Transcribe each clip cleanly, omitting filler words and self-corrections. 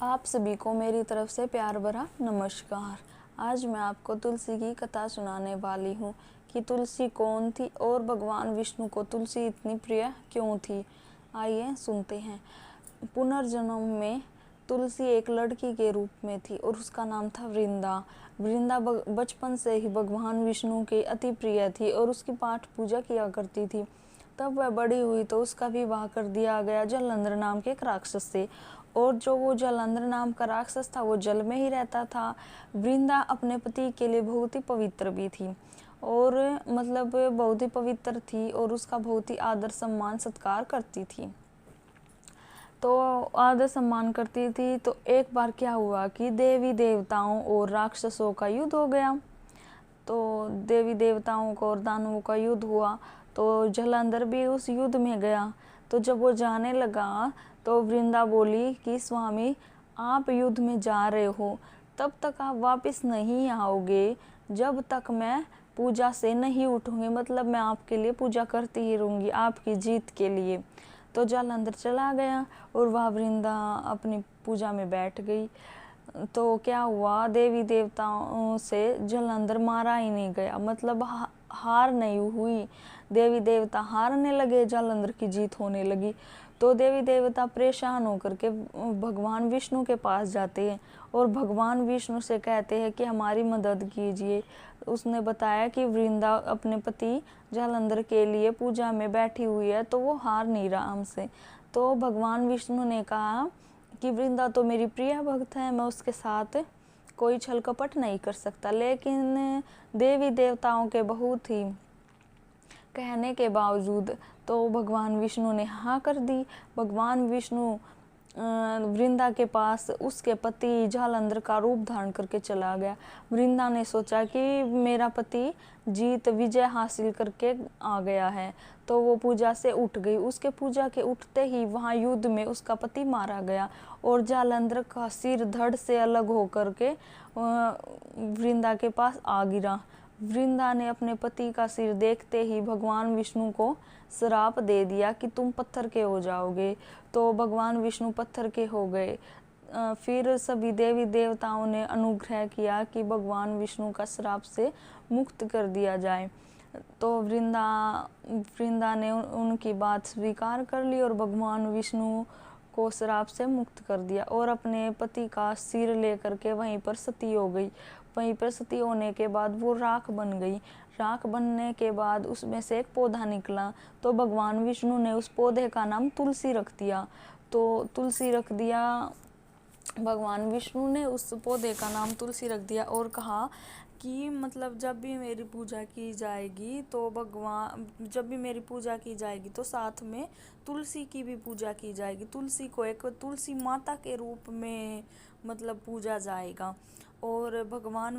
आप सभी को मेरी तरफ से प्यार भरा नमस्कार। आज मैं आपको तुलसी की कथा सुनाने वाली हूँ कि तुलसी कौन थी और भगवान विष्णु को तुलसी इतनी प्रिय क्यों थी। आइए सुनते हैं। पुनर्जन्म में तुलसी एक लड़की के रूप में थी और उसका नाम था वृंदा। वृंदा बचपन से ही भगवान विष्णु के अति प्रिय थी और उसकी पाठ पूजा किया करती थी। तब वह बड़ी हुई तो उसका विवाह कर दिया गया जालंधर नाम के एक राक्षस से, और जो वो जालंधर नाम का राक्षस था वो जल में ही रहता था। वृंदा अपने पति के लिए बहुत ही पवित्र भी थी और बहुत ही पवित्र थी और उसका बहुत ही आदर सम्मान सत्कार करती थी। तो आदर सम्मान करती थी तो एक बार क्या हुआ कि देवी देवताओं और राक्षसों का युद्ध हो गया। तो देवी देवताओं का और दानवों का युद्ध हुआ तो जालंधर भी उस युद्ध में गया। तो जब वो जाने लगा तो वृंदा बोली कि स्वामी, आप युद्ध में जा रहे हो तब तक आप वापस नहीं आओगे जब तक मैं पूजा से नहीं उठूंगी, मैं आपके लिए पूजा करती ही रहूँगी आपकी जीत के लिए। तो जालंधर चला गया और वह वृंदा अपनी पूजा में बैठ गई। तो क्या हुआ, देवी देवताओं से जालंधर मारा ही नहीं गया, हार नहीं हुई। देवी देवता हारने लगे, जालंधर की जीत होने लगी। तो देवी देवता परेशान होकर के भगवान विष्णु के पास जाते हैं और भगवान विष्णु से कहते हैं कि हमारी मदद कीजिए। उसने बताया कि वृंदा अपने पति जालंधर के लिए पूजा में बैठी हुई है तो वो हार नहीं रहा हमसे। तो भगवान विष्णु ने कहा कि वृंदा तो मेरी प्रिय भक्त है, मैं उसके साथ कोई छल कपट नहीं कर सकता। लेकिन देवी देवताओं के बहुत ही कहने के बावजूद तो भगवान विष्णु ने हाँ कर दी। भगवान विष्णु वृंदा के पास उसके पति जालंधर का रूप धारण करके चला गया। वृंदा ने सोचा कि मेरा पति जीत विजय हासिल करके आ गया है, तो वो पूजा से उठ गई। उसके पूजा के उठते ही वहाँ युद्ध में उसका पति मारा गया और जालंधर का सिर धड़ से अलग होकर के वृंदा के पास आ गिरा। वृंदा ने अपने पति का सिर देखते ही भगवान विष्णु को श्राप दे दिया कि तुम पत्थर के हो जाओगे। तो भगवान विष्णु पत्थर के हो गए। फिर सभी देवी देवताओं ने अनुग्रह किया कि भगवान विष्णु का श्राप से मुक्त कर दिया जाए। तो वृंदा ने उनकी बात स्वीकार कर ली और भगवान विष्णु को श्राप से मुक्त कर दिया और अपने पति का सिर लेकर के वहीं पर सती हो गई। वहीं पर सती होने के बाद वो राख बन गई। राख बनने के बाद उसमें से एक पौधा निकला, तो भगवान विष्णु ने उस पौधे का नाम तुलसी रख दिया। तो तुलसी रख दिया, भगवान विष्णु ने उस पौधे का नाम तुलसी रख दिया और कहा कि जब भी मेरी पूजा की जाएगी जब भी मेरी पूजा की जाएगी तो साथ में तुलसी की भी पूजा की जाएगी। तुलसी को एक तुलसी माता के रूप में पूजा जाएगा। और भगवान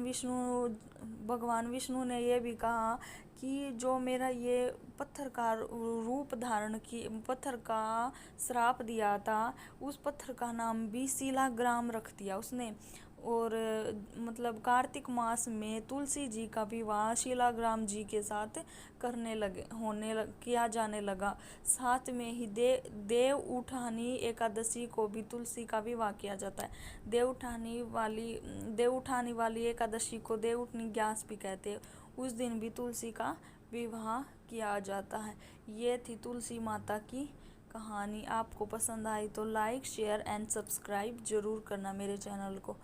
विष्णु ने यह भी कहा कि जो मेरा ये पत्थर का रूप धारण की पत्थर का श्राप दिया था, उस पत्थर का नाम भी शिलाग्राम रख दिया उसने। और कार्तिक मास में तुलसी जी का विवाह शिलाग्राम जी के साथ किया जाने लगा। साथ में ही देव उठानी एकादशी को भी तुलसी का विवाह किया जाता है। देव उठानी वाली एकादशी को देव उठनी ग्यास भी कहते हैं। उस दिन भी तुलसी का विवाह किया जाता है। ये थी तुलसी माता की कहानी। आपको पसंद आई तो लाइक, शेयर एंड सब्सक्राइब जरूर करना मेरे चैनल को।